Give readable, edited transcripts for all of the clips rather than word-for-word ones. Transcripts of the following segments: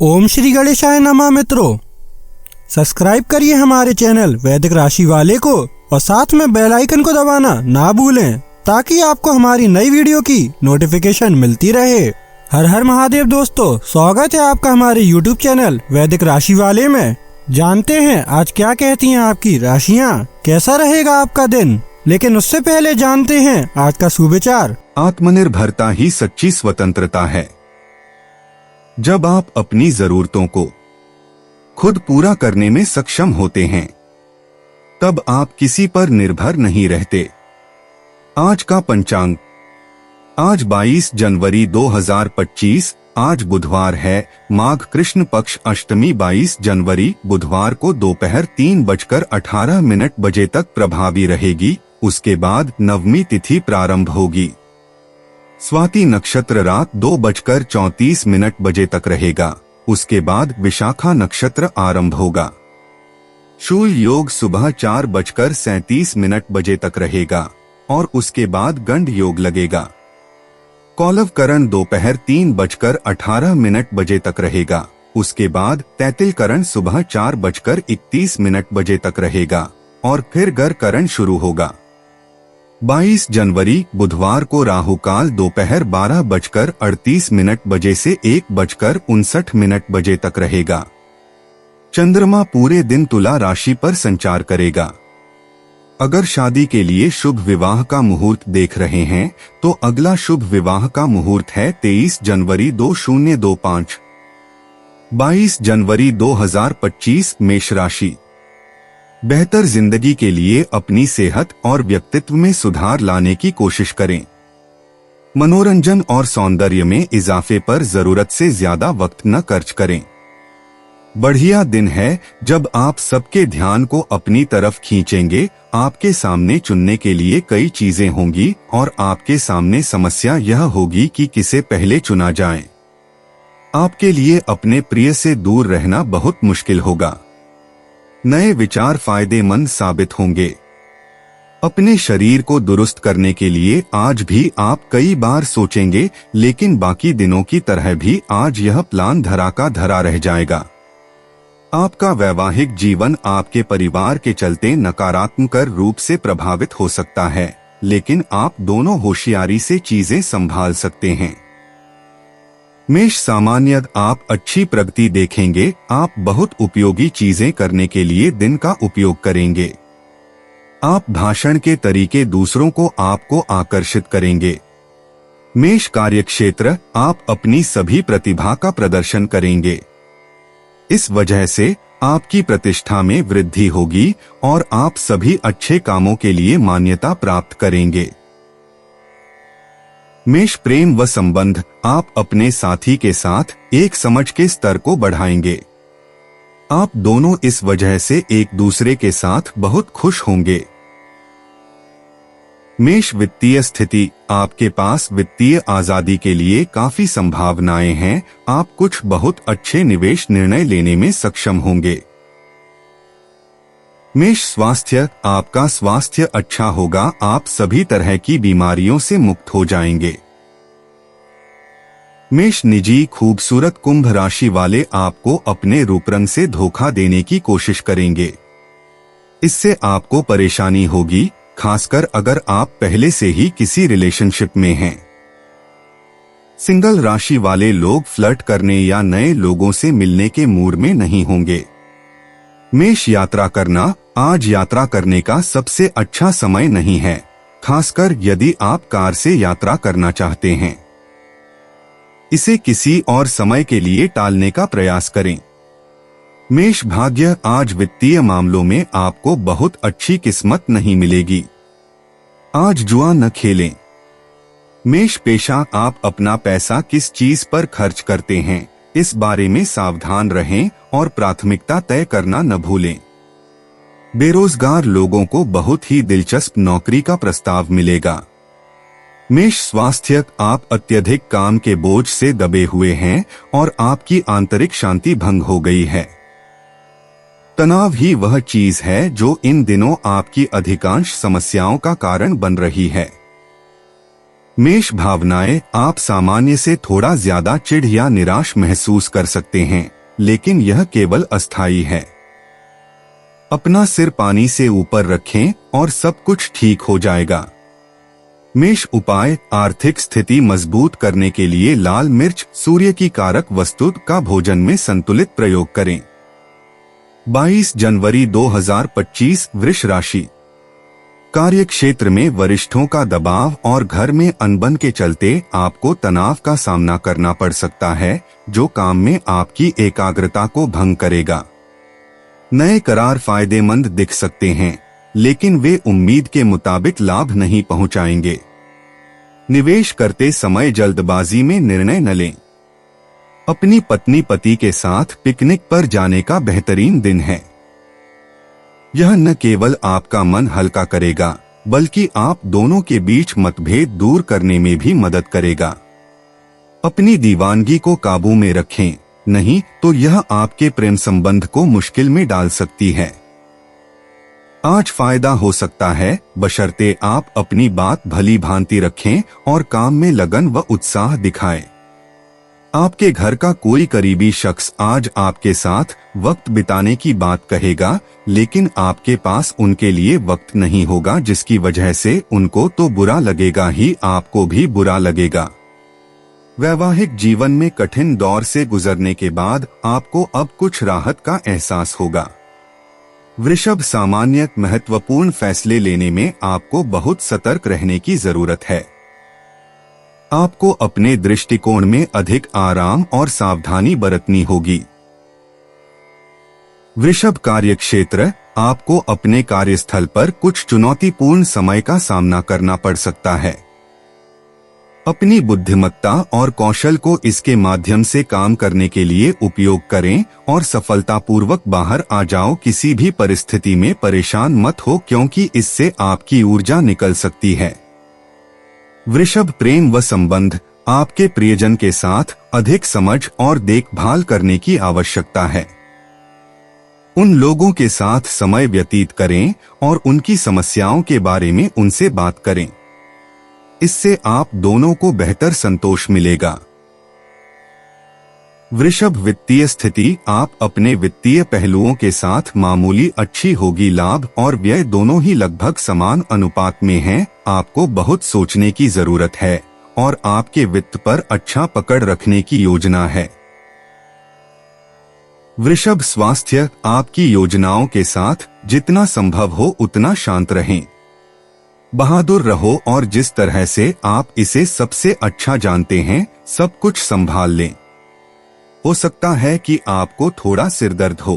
ओम श्री गणेशाय नमः। मित्रों, सब्सक्राइब करिए हमारे चैनल वैदिक राशि वाले को और साथ में बेल आइकन को दबाना ना भूलें ताकि आपको हमारी नई वीडियो की नोटिफिकेशन मिलती रहे। हर हर महादेव दोस्तों, स्वागत है आपका हमारे YouTube चैनल वैदिक राशि वाले में। जानते हैं आज क्या कहती हैं आपकी राशियां, कैसा रहेगा आपका दिन। लेकिन उससे पहले जानते हैं आज का सुविचार। आत्मनिर्भरता ही सच्ची स्वतंत्रता है। जब आप अपनी जरूरतों को खुद पूरा करने में सक्षम होते हैं तब आप किसी पर निर्भर नहीं रहते। आज का पंचांग। आज 22 जनवरी 2025, आज बुधवार है। माघ कृष्ण पक्ष अष्टमी 22 जनवरी बुधवार को दोपहर 3:18 बजे तक प्रभावी रहेगी। उसके बाद नवमी तिथि प्रारंभ होगी। स्वाति नक्षत्र रात 2:34 बजे तक रहेगा। उसके बाद विशाखा नक्षत्र आरंभ होगा। शूल योग सुबह 4:37 बजे तक रहेगा और उसके बाद गंड योग लगेगा। कौलव करण दोपहर 3:18 बजे तक रहेगा। उसके बाद तैतिल करण सुबह 4:31 बजे तक रहेगा और फिर गर करण शुरू होगा। 22 जनवरी बुधवार को राहु काल दोपहर 12:38 बजे से 1:59 बजे तक रहेगा। चंद्रमा पूरे दिन तुला राशि पर संचार करेगा। अगर शादी के लिए शुभ विवाह का मुहूर्त देख रहे हैं तो अगला शुभ विवाह का मुहूर्त है 23 जनवरी 2025। 22 जनवरी 2025 मेष राशि। बेहतर जिंदगी के लिए अपनी सेहत और व्यक्तित्व में सुधार लाने की कोशिश करें। मनोरंजन और सौंदर्य में इजाफे पर जरूरत से ज्यादा वक्त न खर्च करें। बढ़िया दिन है जब आप सबके ध्यान को अपनी तरफ खींचेंगे। आपके सामने चुनने के लिए कई चीजें होंगी और आपके सामने समस्या यह होगी कि किसे पहले चुना जाए। आपके लिए अपने प्रिय से दूर रहना बहुत मुश्किल होगा। नए विचार फायदेमंद साबित होंगे। अपने शरीर को दुरुस्त करने के लिए आज भी आप कई बार सोचेंगे, लेकिन बाकी दिनों की तरह भी आज यह प्लान धरा का धरा रह जाएगा। आपका वैवाहिक जीवन आपके परिवार के चलते नकारात्मक रूप से प्रभावित हो सकता है, लेकिन आप दोनों होशियारी से चीजें संभाल सकते हैं। मेष सामान्य आप अच्छी प्रगति देखेंगे। आप बहुत उपयोगी चीजें करने के लिए दिन का उपयोग करेंगे। आप भाषण के तरीके दूसरों को आपको आकर्षित करेंगे। मेष कार्यक्षेत्र आप अपनी सभी प्रतिभा का प्रदर्शन करेंगे। इस वजह से आपकी प्रतिष्ठा में वृद्धि होगी और आप सभी अच्छे कामों के लिए मान्यता प्राप्त करेंगे। मेष प्रेम व संबंध आप अपने साथी के साथ एक समझ के स्तर को बढ़ाएंगे। आप दोनों इस वजह से एक दूसरे के साथ बहुत खुश होंगे। मेष वित्तीय स्थिति आपके पास वित्तीय आजादी के लिए काफी संभावनाएं हैं। आप कुछ बहुत अच्छे निवेश निर्णय लेने में सक्षम होंगे। मेष स्वास्थ्य आपका स्वास्थ्य अच्छा होगा। आप सभी तरह की बीमारियों से मुक्त हो जाएंगे। मेष निजी खूबसूरत कुंभ राशि वाले आपको अपने रूप रंग से धोखा देने की कोशिश करेंगे। इससे आपको परेशानी होगी, खासकर अगर आप पहले से ही किसी रिलेशनशिप में हैं। सिंगल राशि वाले लोग फ्लर्ट करने या नए लोगों से मिलने के मूड में नहीं होंगे। मेष यात्रा करना आज यात्रा करने का सबसे अच्छा समय नहीं है, खासकर यदि आप कार से यात्रा करना चाहते हैं। इसे किसी और समय के लिए टालने का प्रयास करें। मेष भाग्य आज वित्तीय मामलों में आपको बहुत अच्छी किस्मत नहीं मिलेगी। आज जुआ न खेलें। मेष पेशा आप अपना पैसा किस चीज पर खर्च करते हैं इस बारे में सावधान रहें और प्राथमिकता तय करना न भूलें। बेरोजगार लोगों को बहुत ही दिलचस्प नौकरी का प्रस्ताव मिलेगा। मेष स्वास्थ्य आप अत्यधिक काम के बोझ से दबे हुए हैं और आपकी आंतरिक शांति भंग हो गई है। तनाव ही वह चीज है जो इन दिनों आपकी अधिकांश समस्याओं का कारण बन रही है। मेष भावनाएं, आप सामान्य से थोड़ा ज्यादा चिढ़ या निराश महसूस कर सकते हैं, लेकिन यह केवल अस्थायी है। अपना सिर पानी से ऊपर रखें और सब कुछ ठीक हो जाएगा। मेष उपाय, आर्थिक स्थिति मजबूत करने के लिए लाल मिर्च, सूर्य की कारक वस्तु का भोजन में संतुलित प्रयोग करें। 22 जनवरी 2025 वृष राशि। कार्य क्षेत्र में वरिष्ठों का दबाव और घर में अनबन के चलते आपको तनाव का सामना करना पड़ सकता है, जो काम में आपकी एकाग्रता को भंग करेगा। नए करार फायदेमंद दिख सकते हैं, लेकिन वे उम्मीद के मुताबिक लाभ नहीं पहुंचाएंगे। निवेश करते समय जल्दबाजी में निर्णय न लें। अपनी पत्नी पति के साथ पिकनिक पर जाने का बेहतरीन दिन है। यह न केवल आपका मन हल्का करेगा, बल्कि आप दोनों के बीच मतभेद दूर करने में भी मदद करेगा। अपनी दीवानगी को काबू में रखें, नहीं तो यह आपके प्रेम संबंध को मुश्किल में डाल सकती है। आज फायदा हो सकता है, बशर्ते आप अपनी बात भली भांति रखें और काम में लगन व उत्साह दिखाएं। आपके घर का कोई करीबी शख्स आज आपके साथ वक्त बिताने की बात कहेगा, लेकिन आपके पास उनके लिए वक्त नहीं होगा, जिसकी वजह से उनको तो बुरा लगेगा ही, आपको भी बुरा लगेगा। वैवाहिक जीवन में कठिन दौर से गुजरने के बाद आपको अब कुछ राहत का एहसास होगा। वृषभ, सामान्य महत्वपूर्ण फैसले लेने में आपको बहुत सतर्क रहने की जरूरत है। आपको अपने दृष्टिकोण में अधिक आराम और सावधानी बरतनी होगी। वृषभ कार्यक्षेत्र, आपको अपने कार्यस्थल पर कुछ चुनौतीपूर्ण समय का सामना करना पड़ सकता है। अपनी बुद्धिमत्ता और कौशल को इसके माध्यम से काम करने के लिए उपयोग करें और सफलतापूर्वक बाहर आ जाओ। किसी भी परिस्थिति में परेशान मत हो, क्योंकि इससे आपकी ऊर्जा निकल सकती है। वृषभ प्रेम व संबंध, आपके प्रियजन के साथ अधिक समझ और देखभाल करने की आवश्यकता है। उन लोगों के साथ समय व्यतीत करें और उनकी समस्याओं के बारे में उनसे बात करें। इससे आप दोनों को बेहतर संतोष मिलेगा। वृषभ वित्तीय स्थिति, आप अपने वित्तीय पहलुओं के साथ मामूली अच्छी होगी। लाभ और व्यय दोनों ही लगभग समान अनुपात में हैं। आपको बहुत सोचने की जरूरत है और आपके वित्त पर अच्छा पकड़ रखने की योजना है। वृषभ स्वास्थ्य, आपकी योजनाओं के साथ जितना संभव हो उतना शांत रहें। बहादुर रहो और जिस तरह से आप इसे सबसे अच्छा जानते हैं, सब कुछ संभाल लें। हो सकता है कि आपको थोड़ा सिरदर्द हो।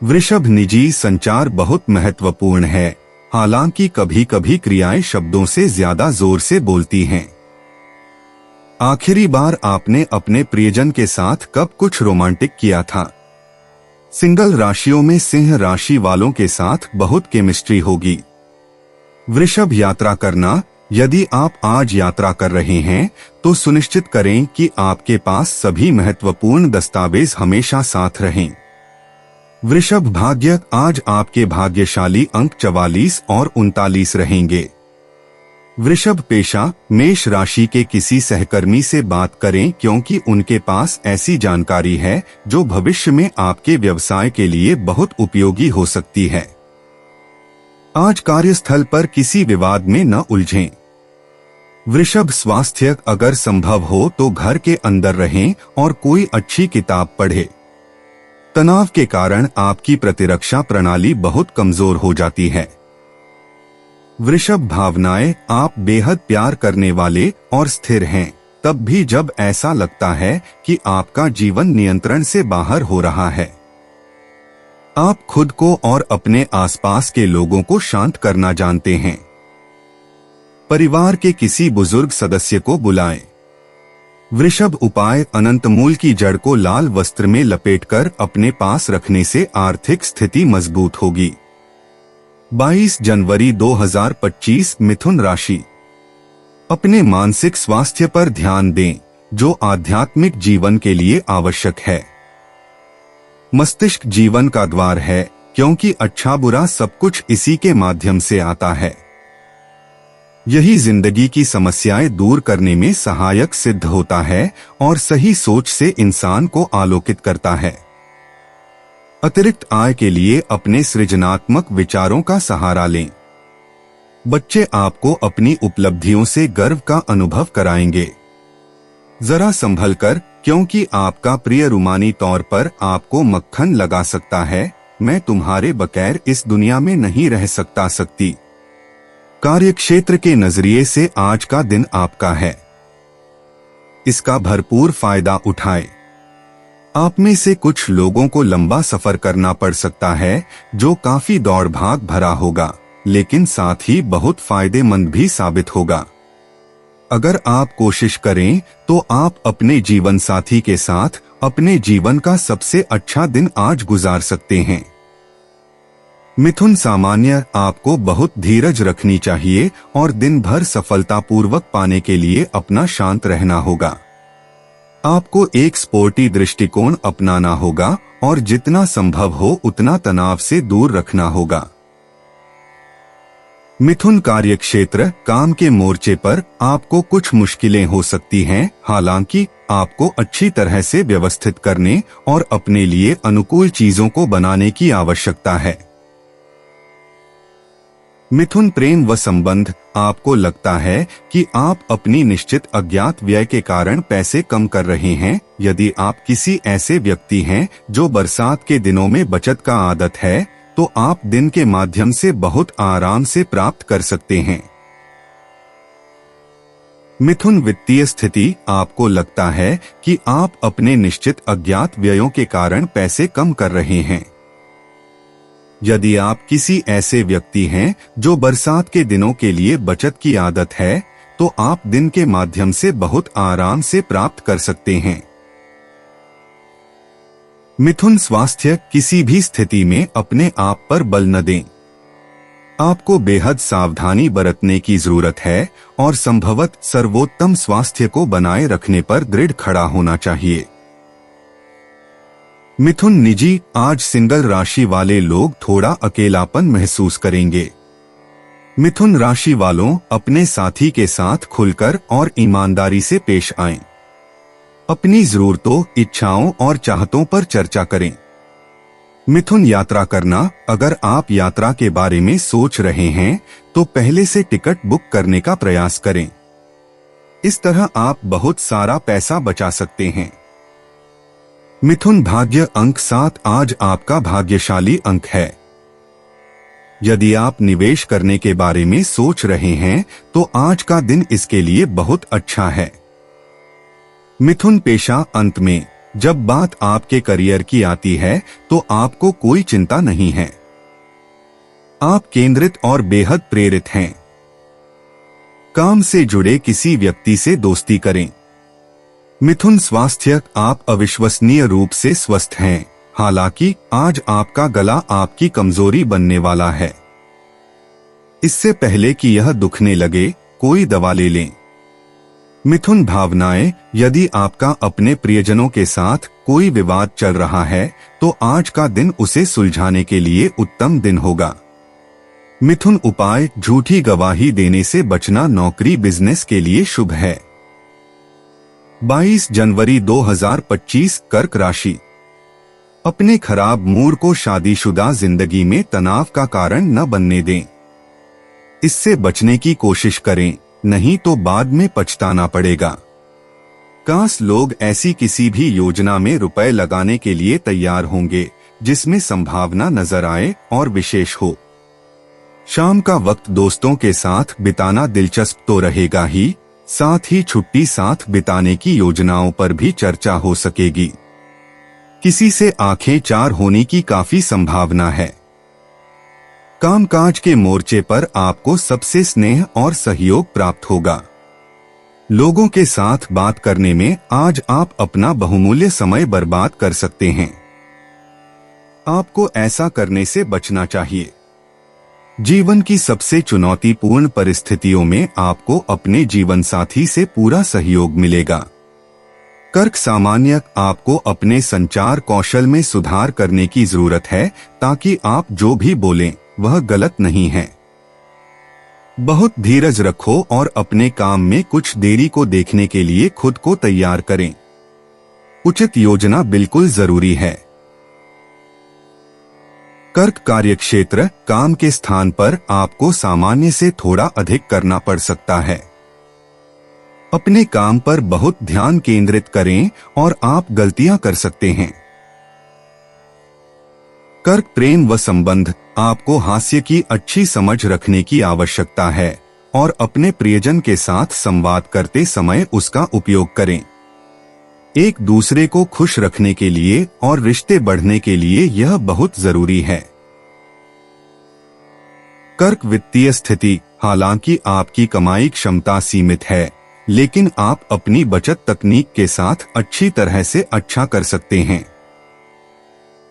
वृषभ निजी संचार बहुत महत्वपूर्ण है, हालांकि कभी कभी क्रियाएं शब्दों से ज्यादा जोर से बोलती हैं। आखिरी बार आपने अपने प्रियजन के साथ कब कुछ रोमांटिक किया था? सिंगल राशियों में सिंह राशि वालों के साथ बहुत केमिस्ट्री होगी। वृषभ यात्रा करना, यदि आप आज यात्रा कर रहे हैं तो सुनिश्चित करें कि आपके पास सभी महत्वपूर्ण दस्तावेज हमेशा साथ रहें। वृषभ भाग्य, आज आपके भाग्यशाली अंक 44 और 39 रहेंगे। वृषभ पेशा, मेष राशि के किसी सहकर्मी से बात करें, क्योंकि उनके पास ऐसी जानकारी है जो भविष्य में आपके व्यवसाय के लिए बहुत उपयोगी हो सकती है। आज कार्यस्थल पर किसी विवाद में न उलझें। वृषभ स्वास्थ्य, अगर संभव हो तो घर के अंदर रहें और कोई अच्छी किताब पढ़ें। तनाव के कारण आपकी प्रतिरक्षा प्रणाली बहुत कमजोर हो जाती है। वृषभ भावनाएं, आप बेहद प्यार करने वाले और स्थिर हैं, तब भी जब ऐसा लगता है कि आपका जीवन नियंत्रण से बाहर हो रहा है। आप खुद को और अपने आसपास के लोगों को शांत करना जानते हैं। परिवार के किसी बुजुर्ग सदस्य को बुलाएं। वृषभ उपाय, अनंत मूल की जड़ को लाल वस्त्र में लपेटकर अपने पास रखने से आर्थिक स्थिति मजबूत होगी। 22 जनवरी 2025 मिथुन राशि। अपने मानसिक स्वास्थ्य पर ध्यान दें, जो आध्यात्मिक जीवन के लिए आवश्यक है। मस्तिष्क जीवन का द्वार है, क्योंकि अच्छा बुरा सब कुछ इसी के माध्यम से आता है। यही जिंदगी की समस्याएं दूर करने में सहायक सिद्ध होता है और सही सोच से इंसान को आलोकित करता है। अतिरिक्त आय के लिए अपने सृजनात्मक विचारों का सहारा लें। बच्चे आपको अपनी उपलब्धियों से गर्व का अनुभव कराएंगे। जरा संभल कर, क्योंकि आपका प्रिय रूमानी तौर पर आपको मक्खन लगा सकता है, मैं तुम्हारे बगैर इस दुनिया में नहीं रह सकती। कार्यक्षेत्र के नजरिए से आज का दिन आपका है। इसका भरपूर फायदा उठाएं। आप में से कुछ लोगों को लंबा सफर करना पड़ सकता है, जो काफी दौड़ भाग भरा होगा, लेकिन साथ ही बहुत फायदेमंद भी साबित होगा। अगर आप कोशिश करें तो आप अपने जीवन साथी के साथ अपने जीवन का सबसे अच्छा दिन आज गुजार सकते हैं। मिथुन सामान्य, आपको बहुत धीरज रखनी चाहिए और दिन भर सफलतापूर्वक पाने के लिए अपना शांत रहना होगा। आपको एक स्पोर्टी दृष्टिकोण अपनाना होगा और जितना संभव हो उतना तनाव से दूर रखना होगा। मिथुन कार्यक्षेत्र, काम के मोर्चे पर आपको कुछ मुश्किलें हो सकती हैं, हालांकि आपको अच्छी तरह से व्यवस्थित करने और अपने लिए अनुकूल चीजों को बनाने की आवश्यकता है। मिथुन प्रेम व संबंध, आपको लगता है कि आप अपनी निश्चित अज्ञात व्यय के कारण पैसे कम कर रहे हैं। यदि आप किसी ऐसे व्यक्ति हैं जो बरसात के दिनों में बचत का आदत है, तो आप दिन के माध्यम से बहुत आराम से प्राप्त कर सकते हैं। मिथुन वित्तीय स्थिति, आपको लगता है कि आप अपने निश्चित अज्ञात व्ययों के कारण पैसे कम कर रहे हैं। यदि आप किसी ऐसे व्यक्ति हैं जो बरसात के दिनों के लिए बचत की आदत है, तो आप दिन के माध्यम से बहुत आराम से प्राप्त कर सकते हैं। मिथुन स्वास्थ्य, किसी भी स्थिति में अपने आप पर बल न दें। आपको बेहद सावधानी बरतने की जरूरत है और संभवतः सर्वोत्तम स्वास्थ्य को बनाए रखने पर दृढ़ खड़ा होना चाहिए। मिथुन निजी, आज सिंगल राशि वाले लोग थोड़ा अकेलापन महसूस करेंगे। मिथुन राशि वालों, अपने साथी के साथ खुलकर और ईमानदारी से पेश आएं। अपनी जरूरतों, इच्छाओं और चाहतों पर चर्चा करें। मिथुन यात्रा करना, अगर आप यात्रा के बारे में सोच रहे हैं तो पहले से टिकट बुक करने का प्रयास करें। इस तरह आप बहुत सारा पैसा बचा सकते हैं। मिथुन भाग्य अंक 7, आज आपका भाग्यशाली अंक है। यदि आप निवेश करने के बारे में सोच रहे हैं तो आज का दिन इसके लिए बहुत अच्छा है। मिथुन पेशा, अंत में जब बात आपके करियर की आती है तो आपको कोई चिंता नहीं है। आप केंद्रित और बेहद प्रेरित हैं। काम से जुड़े किसी व्यक्ति से दोस्ती करें। मिथुन स्वास्थ्य, आप अविश्वसनीय रूप से स्वस्थ हैं, हालांकि आज आपका गला आपकी कमजोरी बनने वाला है। इससे पहले कि यह दुखने लगे, कोई दवा ले लें। मिथुन भावनाएं, यदि आपका अपने प्रियजनों के साथ कोई विवाद चल रहा है तो आज का दिन उसे सुलझाने के लिए उत्तम दिन होगा। मिथुन उपाय, झूठी गवाही देने से बचना नौकरी बिजनेस के लिए शुभ है। 22 जनवरी 2025, कर्क राशि, अपने खराब मूड को शादीशुदा जिंदगी में तनाव का कारण न बनने दें। इससे बचने की कोशिश करें, नहीं तो बाद में पछताना पड़ेगा। काश लोग ऐसी किसी भी योजना में रुपए लगाने के लिए तैयार होंगे जिसमें संभावना नजर आए और विशेष हो। शाम का वक्त दोस्तों के साथ बिताना दिलचस्प तो रहेगा ही, साथ ही छुट्टी साथ बिताने की योजनाओं पर भी चर्चा हो सकेगी। किसी से आंखें चार होने की काफी संभावना है। कामकाज के मोर्चे पर आपको सबसे स्नेह और सहयोग प्राप्त होगा। लोगों के साथ बात करने में आज आप अपना बहुमूल्य समय बर्बाद कर सकते हैं। आपको ऐसा करने से बचना चाहिए। जीवन की सबसे चुनौतीपूर्ण परिस्थितियों में आपको अपने जीवन साथी से पूरा सहयोग मिलेगा। कर्क सामान्य, आपको अपने संचार कौशल में सुधार करने की जरूरत है ताकि आप जो भी बोलें वह गलत नहीं है। बहुत धीरज रखो और अपने काम में कुछ देरी को देखने के लिए खुद को तैयार करें। उचित योजना बिल्कुल जरूरी है। कर्क कार्यक्षेत्र, काम के स्थान पर आपको सामान्य से थोड़ा अधिक करना पड़ सकता है। अपने काम पर बहुत ध्यान केंद्रित करें और आप गलतियां कर सकते हैं। कर्क प्रेम व संबंध, आपको हास्य की अच्छी समझ रखने की आवश्यकता है और अपने प्रियजन के साथ संवाद करते समय उसका उपयोग करें। एक दूसरे को खुश रखने के लिए और रिश्ते बढ़ने के लिए यह बहुत जरूरी है। कर्क वित्तीय स्थिति, हालांकि आपकी कमाई क्षमता सीमित है, लेकिन आप अपनी बचत तकनीक के साथ अच्छी तरह से अच्छा कर सकते हैं।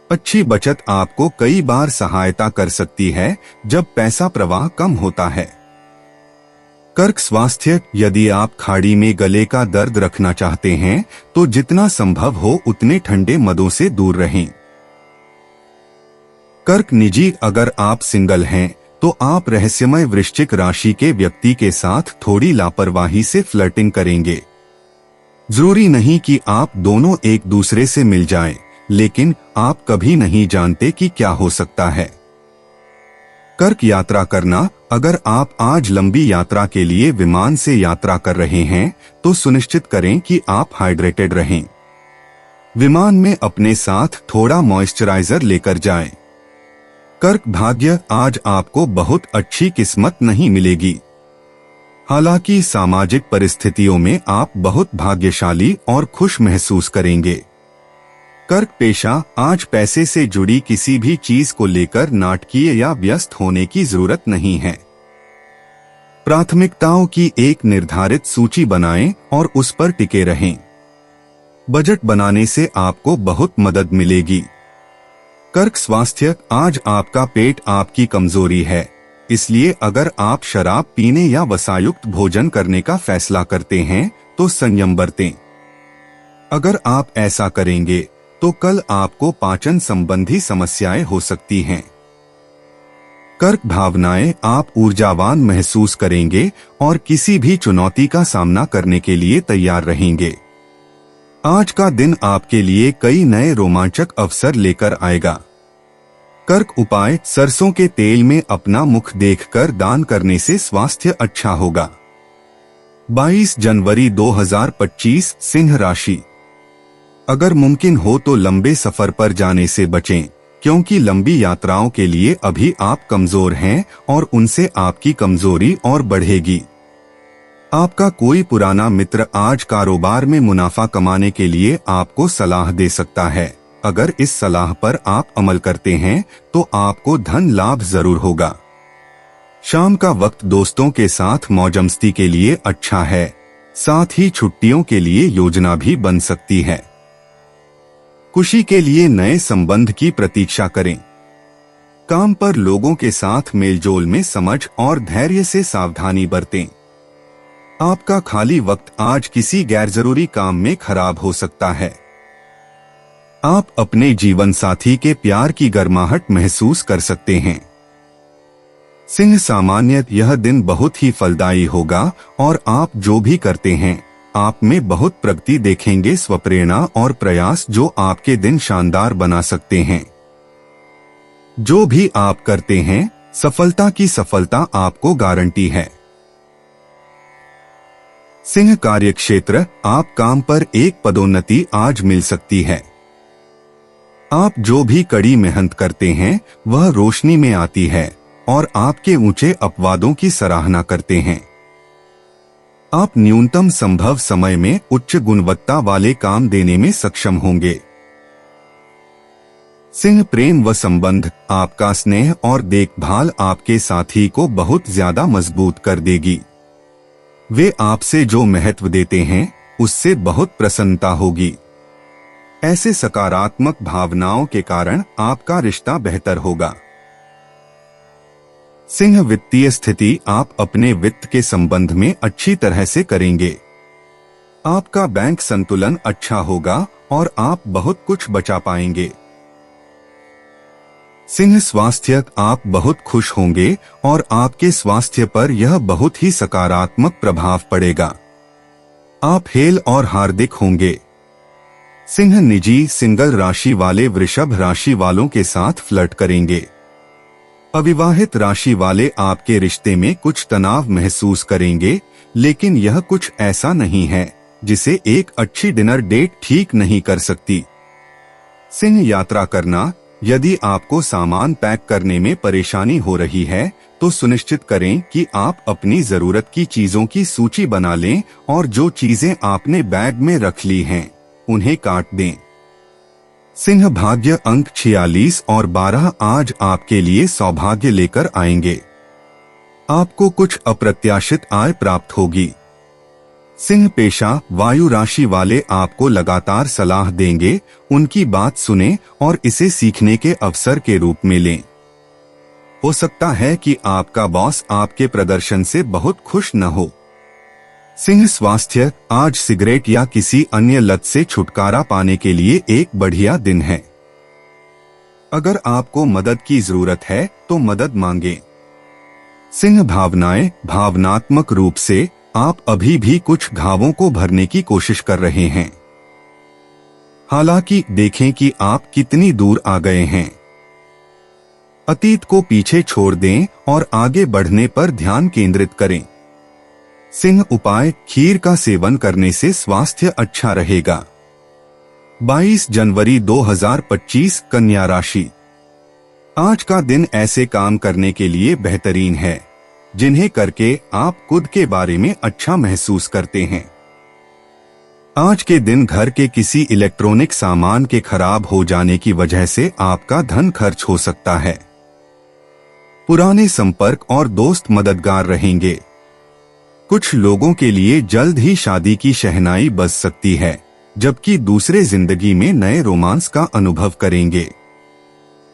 अच्छी बचत आपको कई बार सहायता कर सकती है जब पैसा प्रवाह कम होता है। कर्क स्वास्थ्य, यदि आप खाड़ी में गले का दर्द रखना चाहते हैं तो जितना संभव हो उतने ठंडे मदों से दूर रहें। कर्क निजी, अगर आप सिंगल हैं तो आप रहस्यमय वृश्चिक राशि के व्यक्ति के साथ थोड़ी लापरवाही से फ्लर्टिंग करेंगे। जरूरी नहीं कि आप दोनों एक दूसरे से मिल जाएं, लेकिन आप कभी नहीं जानते कि क्या हो सकता है। कर्क यात्रा करना, अगर आप आज लंबी यात्रा के लिए विमान से यात्रा कर रहे हैं तो सुनिश्चित करें कि आप हाइड्रेटेड रहें। विमान में अपने साथ थोड़ा मॉइस्चराइजर लेकर जाएं। कर्क भाग्य, आज आपको बहुत अच्छी किस्मत नहीं मिलेगी। हालांकि सामाजिक परिस्थितियों में आप बहुत भाग्यशाली और खुश महसूस करेंगे। कर्क पेशा, आज पैसे से जुड़ी किसी भी चीज को लेकर नाटकीय या व्यस्त होने की जरूरत नहीं है। प्राथमिकताओं की एक निर्धारित सूची बनाएं और उस पर टिके रहें। बजट बनाने से आपको बहुत मदद मिलेगी। कर्क स्वास्थ्य, आज आपका पेट आपकी कमजोरी है, इसलिए अगर आप शराब पीने या वसायुक्त भोजन करने का फैसला करते हैं तो संयम बरतें। अगर आप ऐसा करेंगे तो कल आपको पाचन संबंधी समस्याएं हो सकती हैं। कर्क भावनाएं, आप ऊर्जावान महसूस करेंगे और किसी भी चुनौती का सामना करने के लिए तैयार रहेंगे। आज का दिन आपके लिए कई नए रोमांचक अवसर लेकर आएगा। कर्क उपाय, सरसों के तेल में अपना मुख देखकर दान करने से स्वास्थ्य अच्छा होगा। 22 जनवरी 2025 सिंह राशि, अगर मुमकिन हो तो लंबे सफर पर जाने से बचें, क्योंकि लंबी यात्राओं के लिए अभी आप कमजोर हैं और उनसे आपकी कमजोरी और बढ़ेगी। आपका कोई पुराना मित्र आज कारोबार में मुनाफा कमाने के लिए आपको सलाह दे सकता है। अगर इस सलाह पर आप अमल करते हैं तो आपको धन लाभ जरूर होगा। शाम का वक्त दोस्तों के साथ मौजमस्ती के लिए अच्छा है, साथ ही छुट्टियों के लिए योजना भी बन सकती है। खुशी के लिए नए संबंध की प्रतीक्षा करें। काम पर लोगों के साथ मेलजोल में समझ और धैर्य से सावधानी बरतें। आपका खाली वक्त आज किसी गैर जरूरी काम में खराब हो सकता है। आप अपने जीवन साथी के प्यार की गर्माहट महसूस कर सकते हैं। सिंह सामान्य, यह दिन बहुत ही फलदायी होगा और आप जो भी करते हैं आप में बहुत प्रगति देखेंगे। स्वप्रेरणा और प्रयास जो आपके दिन शानदार बना सकते हैं। जो भी आप करते हैं सफलता की सफलता आपको गारंटी है। सिंह कार्यक्षेत्र, आप काम पर एक पदोन्नति आज मिल सकती है। आप जो भी कड़ी मेहनत करते हैं वह रोशनी में आती है और आपके ऊंचे अपवादों की सराहना करते हैं। आप न्यूनतम संभव समय में उच्च गुणवत्ता वाले काम देने में सक्षम होंगे। सिंह प्रेम व संबंध, आपका स्नेह और देखभाल आपके साथी को बहुत ज्यादा मजबूत कर देगी। वे आपसे जो महत्व देते हैं उससे बहुत प्रसन्नता होगी। ऐसे सकारात्मक भावनाओं के कारण आपका रिश्ता बेहतर होगा। सिंह वित्तीय स्थिति, आप अपने वित्त के संबंध में अच्छी तरह से करेंगे। आपका बैंक संतुलन अच्छा होगा और आप बहुत कुछ बचा पाएंगे। सिंह स्वास्थ्य, आप बहुत खुश होंगे और आपके स्वास्थ्य पर यह बहुत ही सकारात्मक प्रभाव पड़ेगा। आप हेल और हार्दिक होंगे। सिंह निजी सिंगल राशि वाले वृषभ राशि वालों के साथ फ्लर्ट करेंगे। अविवाहित राशि वाले आपके रिश्ते में कुछ तनाव महसूस करेंगे, लेकिन यह कुछ ऐसा नहीं है जिसे एक अच्छी डिनर डेट ठीक नहीं कर सकती। सिंह यात्रा करना, यदि आपको सामान पैक करने में परेशानी हो रही है तो सुनिश्चित करें कि आप अपनी जरूरत की चीजों की सूची बना लें और जो चीजें आपने बैग में रख ली हैं उन्हें काट दें। सिंह भाग्य अंक 46 और 12 आज आपके लिए सौभाग्य लेकर आएंगे। आपको कुछ अप्रत्याशित आय प्राप्त होगी। सिंह पेशा, वायु राशि वाले आपको लगातार सलाह देंगे, उनकी बात सुनें और इसे सीखने के अवसर के रूप में लें। हो सकता है कि आपका बॉस आपके प्रदर्शन से बहुत खुश न हो। सिंह स्वास्थ्य, आज सिगरेट या किसी अन्य लत से छुटकारा पाने के लिए एक बढ़िया दिन है। अगर आपको मदद की जरूरत है तो मदद मांगें। सिंह भावनाएं, भावनात्मक रूप से आप अभी भी कुछ घावों को भरने की कोशिश कर रहे हैं। हालांकि देखें कि आप कितनी दूर आ गए हैं। अतीत को पीछे छोड़ दें और आगे बढ़ने पर ध्यान केंद्रित करें। सिंह उपाय, खीर का सेवन करने से स्वास्थ्य अच्छा रहेगा। 22 जनवरी 2025 कन्या राशि, आज का दिन ऐसे काम करने के लिए बेहतरीन है जिन्हें करके आप खुद के बारे में अच्छा महसूस करते हैं। आज के दिन घर के किसी इलेक्ट्रॉनिक सामान के खराब हो जाने की वजह से आपका धन खर्च हो सकता है। पुराने संपर्क और दोस्त मददगार रहेंगे। कुछ लोगों के लिए जल्द ही शादी की शहनाई बज सकती है, जबकि दूसरे जिंदगी में नए रोमांस का अनुभव करेंगे।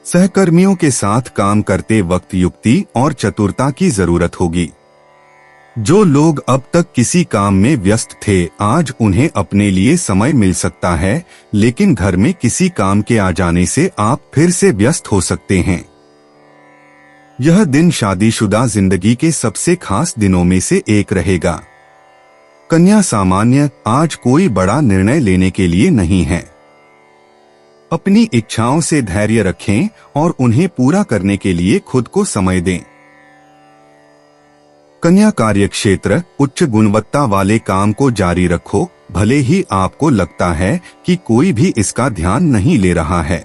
सहकर्मियों के साथ काम करते वक्त युक्ति और चतुरता की जरूरत होगी। जो लोग अब तक किसी काम में व्यस्त थे, आज उन्हें अपने लिए समय मिल सकता है, लेकिन घर में किसी काम के आ जाने से आप फिर से व्यस्त हो सकते हैं। यह दिन शादीशुदा जिंदगी के सबसे खास दिनों में से एक रहेगा। कन्या सामान्य, आज कोई बड़ा निर्णय लेने के लिए नहीं है। अपनी इच्छाओं से धैर्य रखें और उन्हें पूरा करने के लिए खुद को समय दें। कन्या कार्यक्षेत्र, उच्च गुणवत्ता वाले काम को जारी रखो, भले ही आपको लगता है कि कोई भी इसका ध्यान नहीं ले रहा है।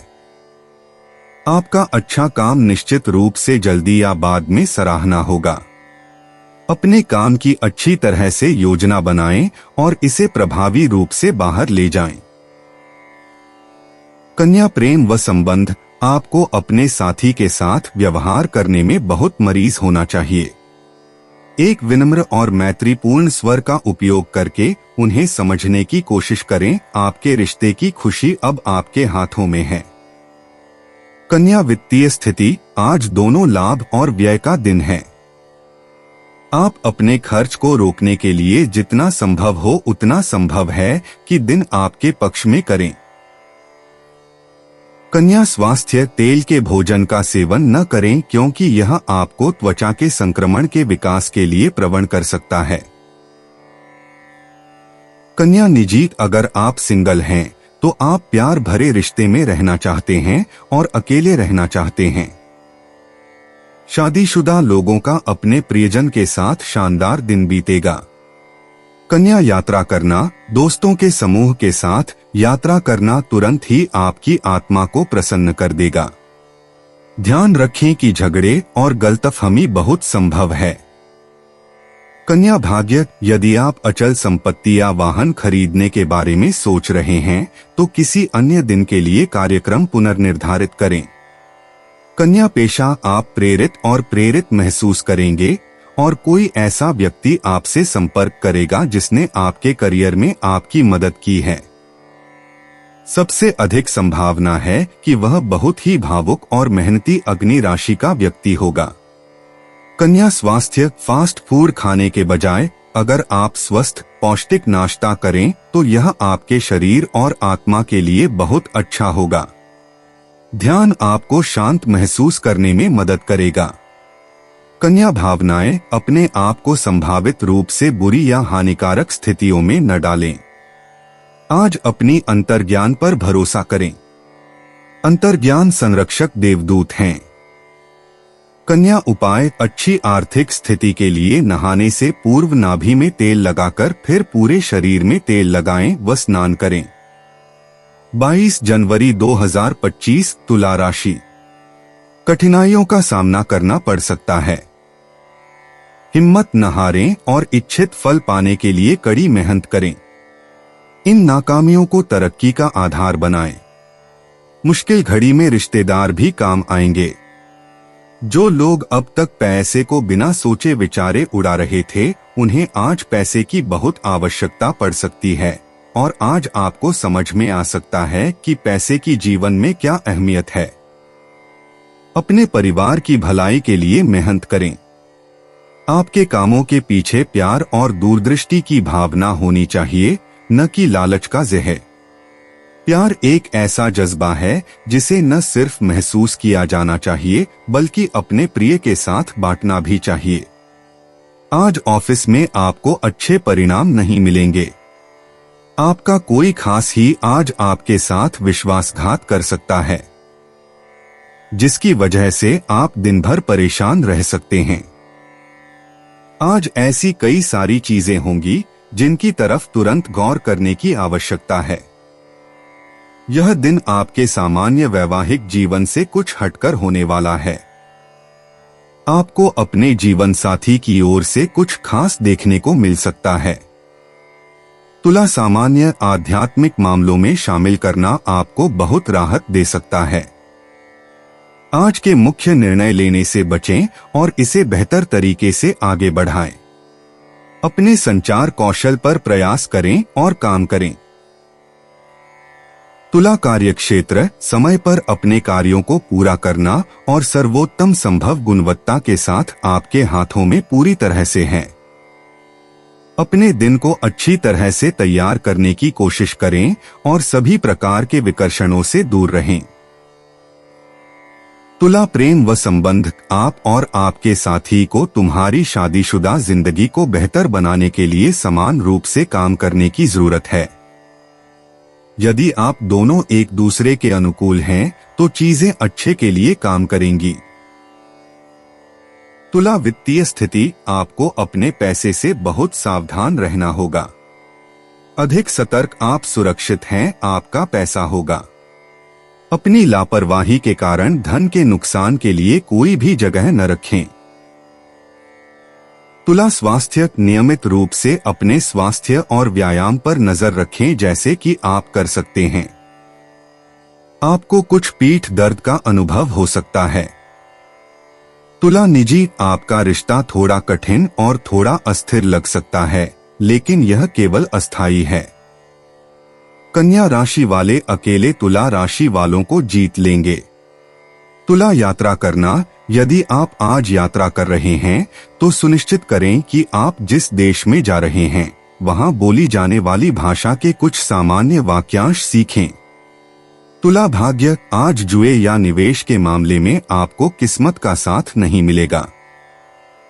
आपका अच्छा काम निश्चित रूप से जल्दी या बाद में सराहना होगा। अपने काम की अच्छी तरह से योजना बनाएं और इसे प्रभावी रूप से बाहर ले जाएं। कन्या प्रेम व संबंध, आपको अपने साथी के साथ व्यवहार करने में बहुत मरीज होना चाहिए। एक विनम्र और मैत्रीपूर्ण स्वर का उपयोग करके उन्हें समझने की कोशिश करें। आपके रिश्ते की खुशी अब आपके हाथों में है। कन्या वित्तीय स्थिति, आज दोनों लाभ और व्यय का दिन है। आप अपने खर्च को रोकने के लिए जितना संभव हो उतना संभव है कि दिन आपके पक्ष में करें। कन्या स्वास्थ्य, तेल के भोजन का सेवन न करें क्योंकि यह आपको त्वचा के संक्रमण के विकास के लिए प्रवण कर सकता है। कन्या निजी, अगर आप सिंगल हैं तो आप प्यार भरे रिश्ते में रहना चाहते हैं और अकेले रहना चाहते हैं। शादीशुदा लोगों का अपने प्रियजन के साथ शानदार दिन बीतेगा। कन्या यात्रा करना, दोस्तों के समूह के साथ यात्रा करना तुरंत ही आपकी आत्मा को प्रसन्न कर देगा। ध्यान रखें कि झगड़े और गलतफहमी बहुत संभव है। कन्या भाग्य, यदि आप अचल संपत्ति या वाहन खरीदने के बारे में सोच रहे हैं तो किसी अन्य दिन के लिए कार्यक्रम पुनर्निर्धारित करें। कन्या पेशा, आप प्रेरित महसूस करेंगे और कोई ऐसा व्यक्ति आपसे संपर्क करेगा जिसने आपके करियर में आपकी मदद की है। सबसे अधिक संभावना है कि वह बहुत ही भावुक और मेहनती अग्नि राशि का व्यक्ति होगा। कन्या स्वास्थ्य, फास्ट फूड खाने के बजाय अगर आप स्वस्थ पौष्टिक नाश्ता करें तो यह आपके शरीर और आत्मा के लिए बहुत अच्छा होगा। ध्यान आपको शांत महसूस करने में मदद करेगा। कन्या भावनाएं, अपने आप को संभावित रूप से बुरी या हानिकारक स्थितियों में न डालें। आज अपनी अंतर्ज्ञान पर भरोसा करें। अंतर्ज्ञान संरक्षक देवदूत हैं। कन्या उपाय, अच्छी आर्थिक स्थिति के लिए नहाने से पूर्व नाभि में तेल लगाकर फिर पूरे शरीर में तेल लगाएं व स्नान करें। 22 जनवरी 2025 तुला राशि। कठिनाइयों का सामना करना पड़ सकता है। हिम्मत न हारें और इच्छित फल पाने के लिए कड़ी मेहनत करें। इन नाकामियों को तरक्की का आधार बनाएं। मुश्किल घड़ी में रिश्तेदार भी काम आएंगे। जो लोग अब तक पैसे को बिना सोचे विचारे उड़ा रहे थे, उन्हें आज पैसे की बहुत आवश्यकता पड़ सकती है और आज आपको समझ में आ सकता है कि पैसे की जीवन में क्या अहमियत है। अपने परिवार की भलाई के लिए मेहनत करें। आपके कामों के पीछे प्यार और दूरदृष्टि की भावना होनी चाहिए, न कि लालच का जहर। प्यार एक ऐसा जज्बा है जिसे न सिर्फ महसूस किया जाना चाहिए बल्कि अपने प्रिय के साथ बांटना भी चाहिए। आज ऑफिस में आपको अच्छे परिणाम नहीं मिलेंगे। आपका कोई खास ही आज आपके साथ विश्वासघात कर सकता है, जिसकी वजह से आप दिन भर परेशान रह सकते हैं। आज ऐसी कई सारी चीजें होंगी जिनकी तरफ तुरंत गौर करने की आवश्यकता है। यह दिन आपके सामान्य वैवाहिक जीवन से कुछ हटकर होने वाला है। आपको अपने जीवन साथी की ओर से कुछ खास देखने को मिल सकता है। तुला सामान्य आध्यात्मिक मामलों में शामिल करना आपको बहुत राहत दे सकता है। आज के मुख्य निर्णय लेने से बचें और इसे बेहतर तरीके से आगे बढ़ाएं। अपने संचार कौशल पर प्रयास करें और काम करें। तुला कार्यक्षेत्र, समय पर अपने कार्यों को पूरा करना और सर्वोत्तम संभव गुणवत्ता के साथ आपके हाथों में पूरी तरह से है। अपने दिन को अच्छी तरह से तैयार करने की कोशिश करें और सभी प्रकार के विकर्षणों से दूर रहें। तुला प्रेम व संबंध, आप और आपके साथी को तुम्हारी शादीशुदा जिंदगी को बेहतर बनाने के लिए समान रूप से काम करने की जरूरत है। यदि आप दोनों एक दूसरे के अनुकूल हैं, तो चीजें अच्छे के लिए काम करेंगी। तुला वित्तीय स्थिति, आपको अपने पैसे से बहुत सावधान रहना होगा। अधिक सतर्क आप सुरक्षित हैं, आपका पैसा होगा। अपनी लापरवाही के कारण धन के नुकसान के लिए कोई भी जगह न रखें। तुला स्वास्थ्य, नियमित रूप से अपने स्वास्थ्य और व्यायाम पर नजर रखें जैसे कि आप कर सकते हैं। आपको कुछ पीठ दर्द का अनुभव हो सकता है। तुला निजी, आपका रिश्ता थोड़ा कठिन और थोड़ा अस्थिर लग सकता है, लेकिन यह केवल अस्थायी है। कन्या राशि वाले अकेले तुला राशि वालों को जीत लेंगे। तुला यात्रा करना, यदि आप आज यात्रा कर रहे हैं तो सुनिश्चित करें कि आप जिस देश में जा रहे हैं वहां बोली जाने वाली भाषा के कुछ सामान्य वाक्यांश सीखें। तुला भाग्य, आज जुए या निवेश के मामले में आपको किस्मत का साथ नहीं मिलेगा।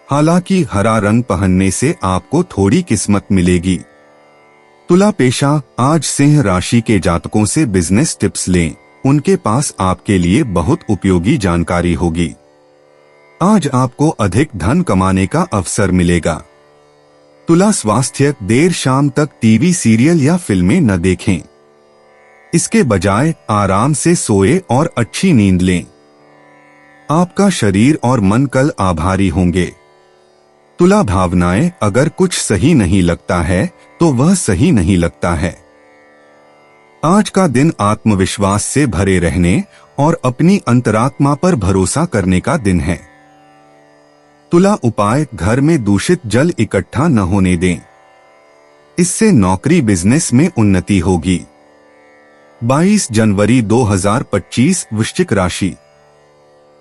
हालांकि हरा रंग पहनने से आपको थोड़ी किस्मत मिलेगी। तुला पेशा, आज सिंह राशि के जातकों से बिजनेस टिप्स लें, उनके पास आपके लिए बहुत उपयोगी जानकारी होगी। आज आपको अधिक धन कमाने का अवसर मिलेगा। तुला स्वास्थ्य, देर शाम तक टीवी सीरियल या फिल्में न देखें। इसके बजाय आराम से सोए और अच्छी नींद लें। आपका शरीर और मन कल आभारी होंगे। तुला भावनाएं, अगर कुछ सही नहीं लगता है तो वह सही नहीं लगता है। आज का दिन आत्मविश्वास से भरे रहने और अपनी अंतरात्मा पर भरोसा करने का दिन है। तुला उपाय, घर में दूषित जल इकट्ठा न होने दें। इससे नौकरी बिजनेस में उन्नति होगी। 22 जनवरी 2025 वृश्चिक राशि।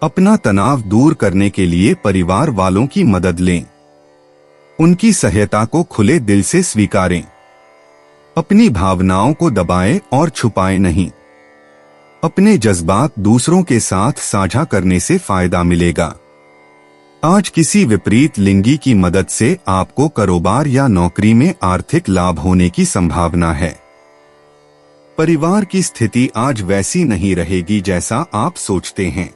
अपना तनाव दूर करने के लिए परिवार वालों की मदद लें। उनकी सहायता को खुले दिल से स्वीकारें। अपनी भावनाओं को दबाएं और छुपाएं नहीं। अपने जज्बात दूसरों के साथ साझा करने से फायदा मिलेगा। आज किसी विपरीत लिंगी की मदद से आपको कारोबार या नौकरी में आर्थिक लाभ होने की संभावना है। परिवार की स्थिति आज वैसी नहीं रहेगी जैसा आप सोचते हैं।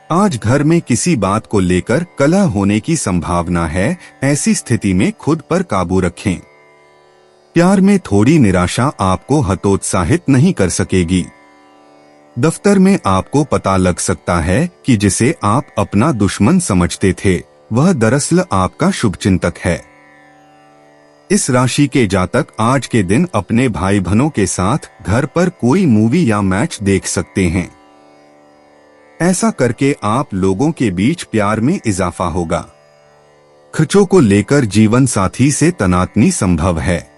आज घर में किसी बात को लेकर कलह होने की संभावना है। ऐसी स्थिति में खुद पर काबू रखें। प्यार में थोड़ी निराशा आपको हतोत्साहित नहीं कर सकेगी। दफ्तर में आपको पता लग सकता है कि जिसे आप अपना दुश्मन समझते थे वह दरअसल आपका शुभचिंतक है। इस राशि के जातक आज के दिन अपने भाई बहनों के साथ घर पर कोई मूवी या मैच देख सकते हैं। ऐसा करके आप लोगों के बीच प्यार में इजाफा होगा। खर्चों को लेकर जीवन साथी से तनातनी संभव है।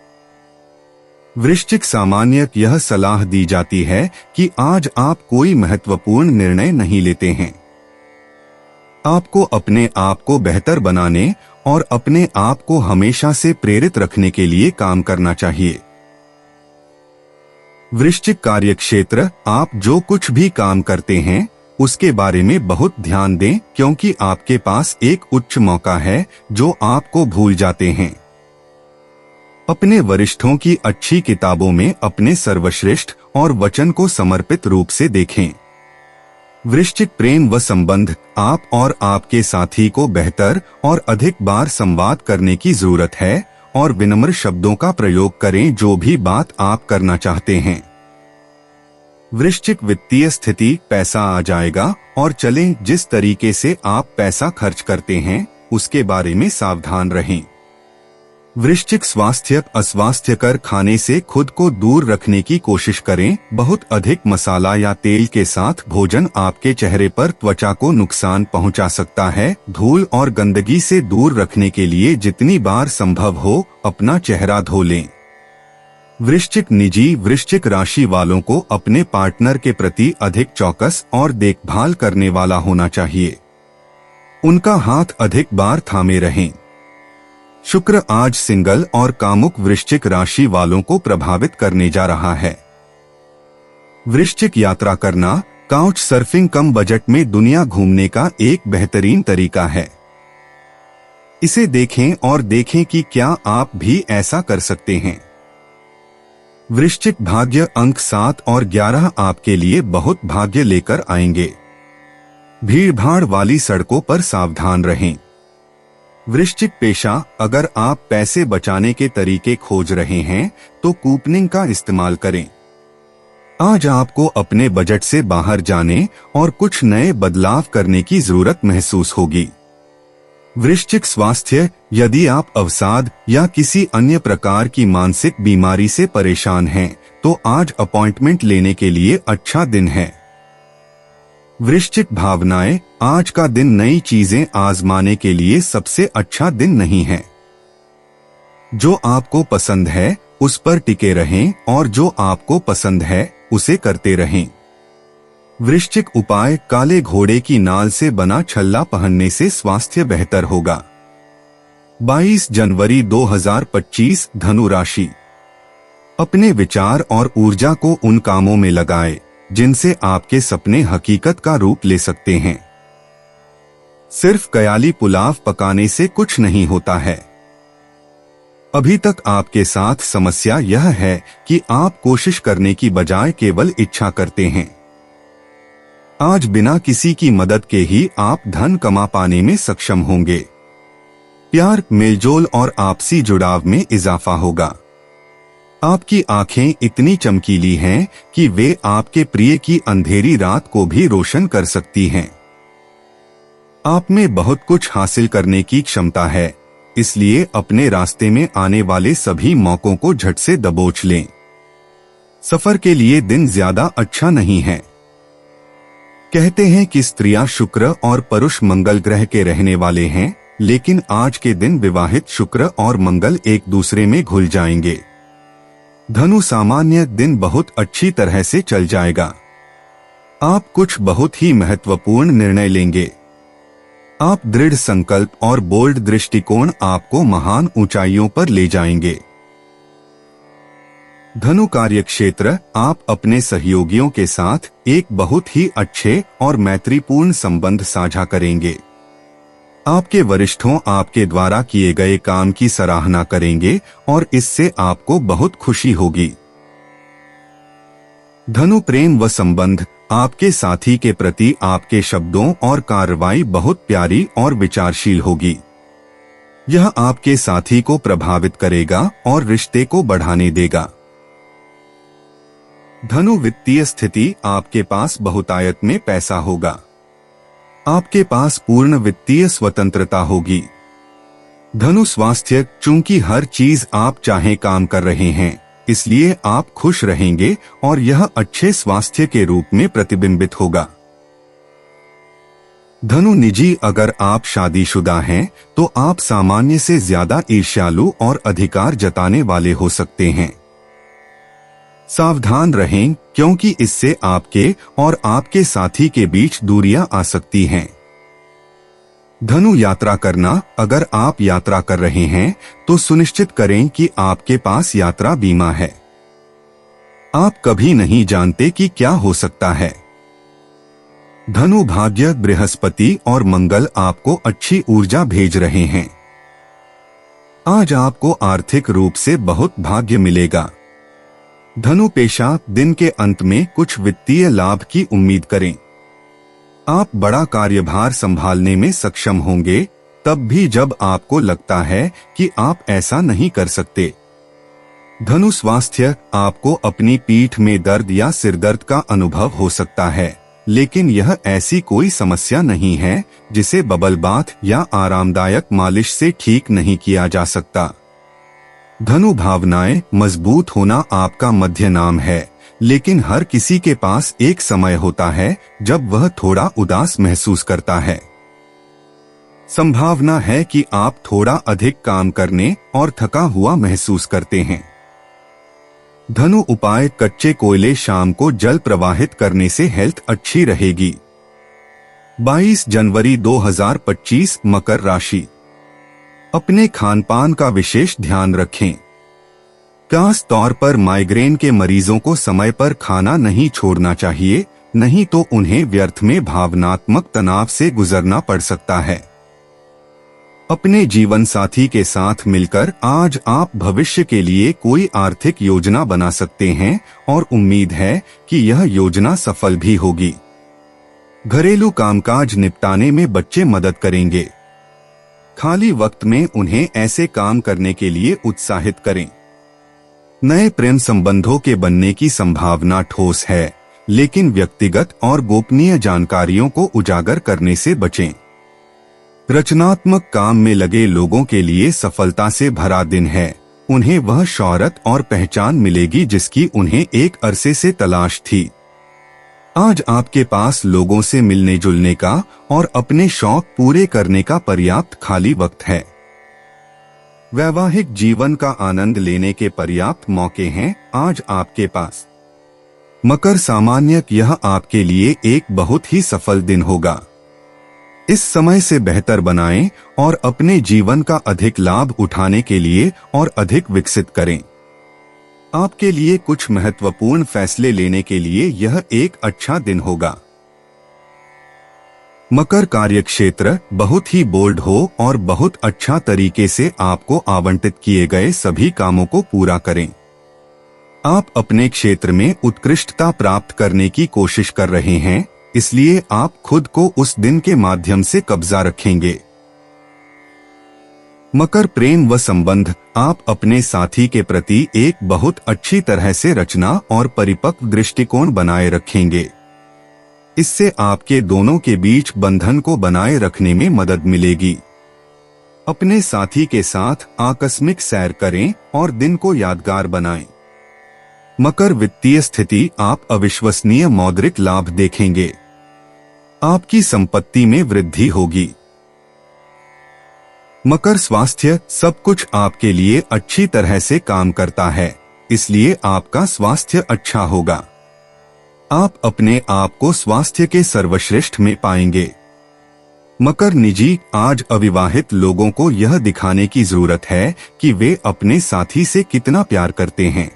वृश्चिक सामान्य यह सलाह दी जाती है कि आज आप कोई महत्वपूर्ण निर्णय नहीं लेते हैं। आपको अपने आप को बेहतर बनाने और अपने आप को हमेशा से प्रेरित रखने के लिए काम करना चाहिए। वृश्चिक कार्यक्षेत्र, आप जो कुछ भी काम करते हैं उसके बारे में बहुत ध्यान दें, क्योंकि आपके पास एक उच्च मौका है जो आपको भूल जाते हैं। अपने वरिष्ठों की अच्छी किताबों में अपने सर्वश्रेष्ठ और वचन को समर्पित रूप से देखें। वृश्चिक प्रेम व संबंध, आप और आपके साथी को बेहतर और अधिक बार संवाद करने की जरूरत है और विनम्र शब्दों का प्रयोग करें जो भी बात आप करना चाहते हैं। वृश्चिक वित्तीय स्थिति, पैसा आ जाएगा और चलें। जिस तरीके से आप पैसा खर्च करते हैं उसके बारे में सावधान रहें। वृश्चिक स्वास्थ्य, अस्वास्थ्यकर खाने से खुद को दूर रखने की कोशिश करें। बहुत अधिक मसाला या तेल के साथ भोजन आपके चेहरे पर त्वचा को नुकसान पहुंचा सकता है। धूल और गंदगी से दूर रखने के लिए जितनी बार संभव हो अपना चेहरा धो लें। वृश्चिक निजी, वृश्चिक राशि वालों को अपने पार्टनर के प्रति अधिक चौकस और देखभाल करने वाला होना चाहिए। उनका हाथ अधिक बार थामे रहें। शुक्र आज सिंगल और कामुक वृश्चिक राशि वालों को प्रभावित करने जा रहा है। वृश्चिक यात्रा करना, काउच सर्फिंग कम बजट में दुनिया घूमने का एक बेहतरीन तरीका है। इसे देखें और देखें कि क्या आप भी ऐसा कर सकते हैं। वृश्चिक भाग्य, अंक 7 और 11 आपके लिए बहुत भाग्य लेकर आएंगे। भीड़भाड़ वाली सड़कों पर सावधान रहें। वृश्चिक पेशा, अगर आप पैसे बचाने के तरीके खोज रहे हैं तो कूपनिंग का इस्तेमाल करें। आज आपको अपने बजट से बाहर जाने और कुछ नए बदलाव करने की जरूरत महसूस होगी। वृश्चिक स्वास्थ्य, यदि आप अवसाद या किसी अन्य प्रकार की मानसिक बीमारी से परेशान हैं तो आज अपॉइंटमेंट लेने के लिए अच्छा दिन है। वृश्चिक भावनाएं, आज का दिन नई चीजें आजमाने के लिए सबसे अच्छा दिन नहीं है। जो आपको पसंद है उस पर टिके रहें और जो आपको पसंद है उसे करते रहें। वृश्चिक उपाय, काले घोड़े की नाल से बना छल्ला पहनने से स्वास्थ्य बेहतर होगा। 22 जनवरी 2025 धनु राशि, अपने विचार और ऊर्जा को उन कामों में लगाएं जिनसे आपके सपने हकीकत का रूप ले सकते हैं। सिर्फ कयाली पुलाव पकाने से कुछ नहीं होता है। अभी तक आपके साथ समस्या यह है कि आप कोशिश करने की बजाय केवल इच्छा करते हैं। आज बिना किसी की मदद के ही आप धन कमा पाने में सक्षम होंगे। प्यार, मेलजोल और आपसी जुड़ाव में इजाफा होगा। आपकी आंखें इतनी चमकीली हैं कि वे आपके प्रिय की अंधेरी रात को भी रोशन कर सकती हैं। आप में बहुत कुछ हासिल करने की क्षमता है, इसलिए अपने रास्ते में आने वाले सभी मौकों को झट से दबोच लें। सफर के लिए दिन ज्यादा अच्छा नहीं है। कहते हैं कि स्त्रियां शुक्र और पुरुष मंगल ग्रह के रहने वाले हैं, लेकिन आज के दिन विवाहित शुक्र और मंगल एक दूसरे में घुल जाएंगे। धनु सामान्य दिन बहुत अच्छी तरह से चल जाएगा। आप कुछ बहुत ही महत्वपूर्ण निर्णय लेंगे। आप दृढ़ संकल्प और बोल्ड दृष्टिकोण आपको महान ऊंचाइयों पर ले जाएंगे। धनु कार्यक्षेत्र, आप अपने सहयोगियों के साथ एक बहुत ही अच्छे और मैत्रीपूर्ण संबंध साझा करेंगे। आपके वरिष्ठों आपके द्वारा किए गए काम की सराहना करेंगे और इससे आपको बहुत खुशी होगी। धनु प्रेम व संबंध, आपके साथी के प्रति आपके शब्दों और कार्रवाई बहुत प्यारी और विचारशील होगी। यह आपके साथी को प्रभावित करेगा और रिश्ते को बढ़ाने देगा। धनु वित्तीय स्थिति, आपके पास बहुतायत में पैसा होगा। आपके पास पूर्ण वित्तीय स्वतंत्रता होगी। धनु स्वास्थ्य, चूंकि हर चीज आप चाहे काम कर रहे हैं, इसलिए आप खुश रहेंगे और यह अच्छे स्वास्थ्य के रूप में प्रतिबिंबित होगा। धनु निजी, अगर आप शादीशुदा हैं तो आप सामान्य से ज्यादा ईर्ष्यालु और अधिकार जताने वाले हो सकते हैं। सावधान रहें, क्योंकि इससे आपके और आपके साथी के बीच दूरियां आ सकती हैं। धनु यात्रा करना, अगर आप यात्रा कर रहे हैं तो सुनिश्चित करें कि आपके पास यात्रा बीमा है। आप कभी नहीं जानते कि क्या हो सकता है। धनु भाग्य, बृहस्पति और मंगल आपको अच्छी ऊर्जा भेज रहे हैं। आज आपको आर्थिक रूप से बहुत भाग्य मिलेगा। धनु पेशा, दिन के अंत में कुछ वित्तीय लाभ की उम्मीद करें। आप बड़ा कार्यभार संभालने में सक्षम होंगे, तब भी जब आपको लगता है कि आप ऐसा नहीं कर सकते। धनु स्वास्थ्य, आपको अपनी पीठ में दर्द या सिरदर्द का अनुभव हो सकता है, लेकिन यह ऐसी कोई समस्या नहीं है जिसे बबल बाथ या आरामदायक मालिश से ठीक नहीं किया जा सकता। धनु भावनाएं, मजबूत होना आपका मध्य नाम है, लेकिन हर किसी के पास एक समय होता है जब वह थोड़ा उदास महसूस करता है। संभावना है कि आप थोड़ा अधिक काम करने और थका हुआ महसूस करते हैं। धनु उपाय, कच्चे कोयले शाम को जल प्रवाहित करने से हेल्थ अच्छी रहेगी। 22 जनवरी 2025 मकर राशि, अपने खानपान का विशेष ध्यान रखें। खास तौर पर माइग्रेन के मरीजों को समय पर खाना नहीं छोड़ना चाहिए, नहीं तो उन्हें व्यर्थ में भावनात्मक तनाव से गुजरना पड़ सकता है। अपने जीवन साथी के साथ मिलकर आज आप भविष्य के लिए कोई आर्थिक योजना बना सकते हैं और उम्मीद है कि यह योजना सफल भी होगी। घरेलू कामकाज निपटाने में बच्चे मदद करेंगे। खाली वक्त में उन्हें ऐसे काम करने के लिए उत्साहित करें। नए प्रेम संबंधों के बनने की संभावना ठोस है, लेकिन व्यक्तिगत और गोपनीय जानकारियों को उजागर करने से बचें। रचनात्मक काम में लगे लोगों के लिए सफलता से भरा दिन है। उन्हें वह शोहरत और पहचान मिलेगी जिसकी उन्हें एक अरसे से तलाश थी। आज आपके पास लोगों से मिलने जुलने का और अपने शौक पूरे करने का पर्याप्त खाली वक्त है। वैवाहिक जीवन का आनंद लेने के पर्याप्त मौके हैं आज आपके पास। मकर सामान्य, यह आपके लिए एक बहुत ही सफल दिन होगा। इस समय से बेहतर बनाएं और अपने जीवन का अधिक लाभ उठाने के लिए और अधिक विकसित करें। आपके लिए कुछ महत्वपूर्ण फैसले लेने के लिए यह एक अच्छा दिन होगा। मकर कार्यक्षेत्र, बहुत ही बोल्ड हो और बहुत अच्छा तरीके से आपको आवंटित किए गए सभी कामों को पूरा करें। आप अपने क्षेत्र में उत्कृष्टता प्राप्त करने की कोशिश कर रहे हैं, इसलिए आप खुद को उस दिन के माध्यम से कब्जा रखेंगे। मकर प्रेम व संबंध, आप अपने साथी के प्रति एक बहुत अच्छी तरह से रचना और परिपक्व दृष्टिकोण बनाए रखेंगे। इससे आपके दोनों के बीच बंधन को बनाए रखने में मदद मिलेगी। अपने साथी के साथ आकस्मिक सैर करें और दिन को यादगार बनाएं। मकर वित्तीय स्थिति, आप अविश्वसनीय मौद्रिक लाभ देखेंगे। आपकी संपत्ति में वृद्धि होगी। मकर स्वास्थ्य, सब कुछ आपके लिए अच्छी तरह से काम करता है, इसलिए आपका स्वास्थ्य अच्छा होगा। आप अपने आप को स्वास्थ्य के सर्वश्रेष्ठ में पाएंगे। मकर निजी, आज अविवाहित लोगों को यह दिखाने की जरूरत है कि वे अपने साथी से कितना प्यार करते हैं।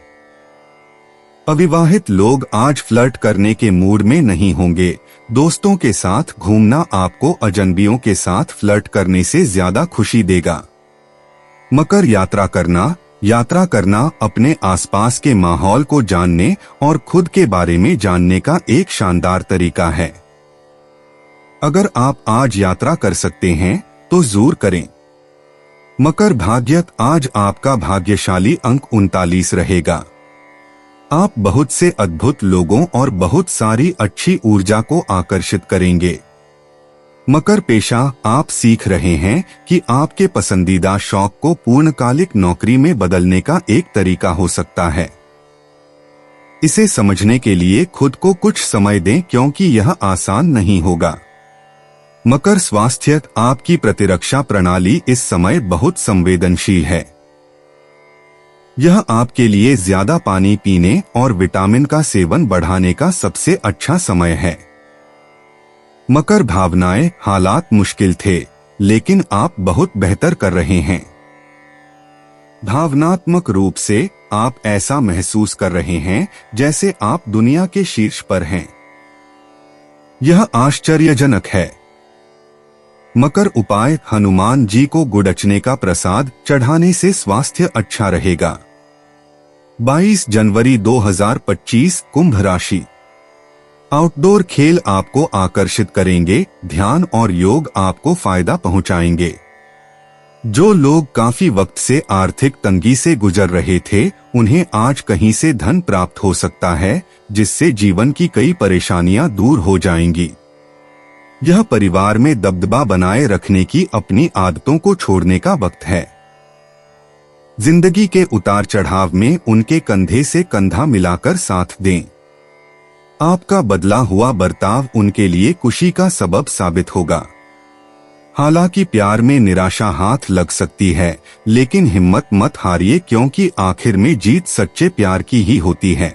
अविवाहित लोग आज फ्लर्ट करने के मूड में नहीं होंगे। दोस्तों के साथ घूमना आपको अजनबियों के साथ फ्लर्ट करने से ज्यादा खुशी देगा। मकर, यात्रा करना अपने आसपास के माहौल को जानने और खुद के बारे में जानने का एक शानदार तरीका है। अगर आप आज यात्रा कर सकते हैं तो जरूर करें। मकर, भाग्यत, आज आपका भाग्यशाली अंक 39 रहेगा। आप बहुत से अद्भुत लोगों और बहुत सारी अच्छी ऊर्जा को आकर्षित करेंगे। मकर, पेशा, आप सीख रहे हैं कि आपके पसंदीदा शौक को पूर्णकालिक नौकरी में बदलने का एक तरीका हो सकता है। इसे समझने के लिए खुद को कुछ समय दें क्योंकि यह आसान नहीं होगा। मकर, स्वास्थ्य, आपकी प्रतिरक्षा प्रणाली इस समय बहुत संवेदनशील है। यह आपके लिए ज्यादा पानी पीने और विटामिन का सेवन बढ़ाने का सबसे अच्छा समय है। मकर, भावनाएं, हालात मुश्किल थे लेकिन आप बहुत बेहतर कर रहे हैं। भावनात्मक रूप से आप ऐसा महसूस कर रहे हैं जैसे आप दुनिया के शीर्ष पर हैं। यह आश्चर्यजनक है। मकर, उपाय, हनुमान जी को गुड़चने का प्रसाद चढ़ाने से स्वास्थ्य अच्छा रहेगा। 22 जनवरी 2025, कुंभ राशि। आउटडोर खेल आपको आकर्षित करेंगे। ध्यान और योग आपको फायदा पहुंचाएंगे। जो लोग काफी वक्त से आर्थिक तंगी से गुजर रहे थे उन्हें आज कहीं से धन प्राप्त हो सकता है जिससे जीवन की कई परेशानियां दूर हो जाएंगी। यह परिवार में दबदबा बनाए रखने की अपनी आदतों को छोड़ने का वक्त है। जिंदगी के उतार चढ़ाव में उनके कंधे से कंधा मिलाकर साथ दें। आपका बदला हुआ बर्ताव उनके लिए खुशी का सबब साबित होगा। हालांकि प्यार में निराशा हाथ लग सकती है लेकिन हिम्मत मत हारिए क्योंकि आखिर में जीत सच्चे प्यार की ही होती है।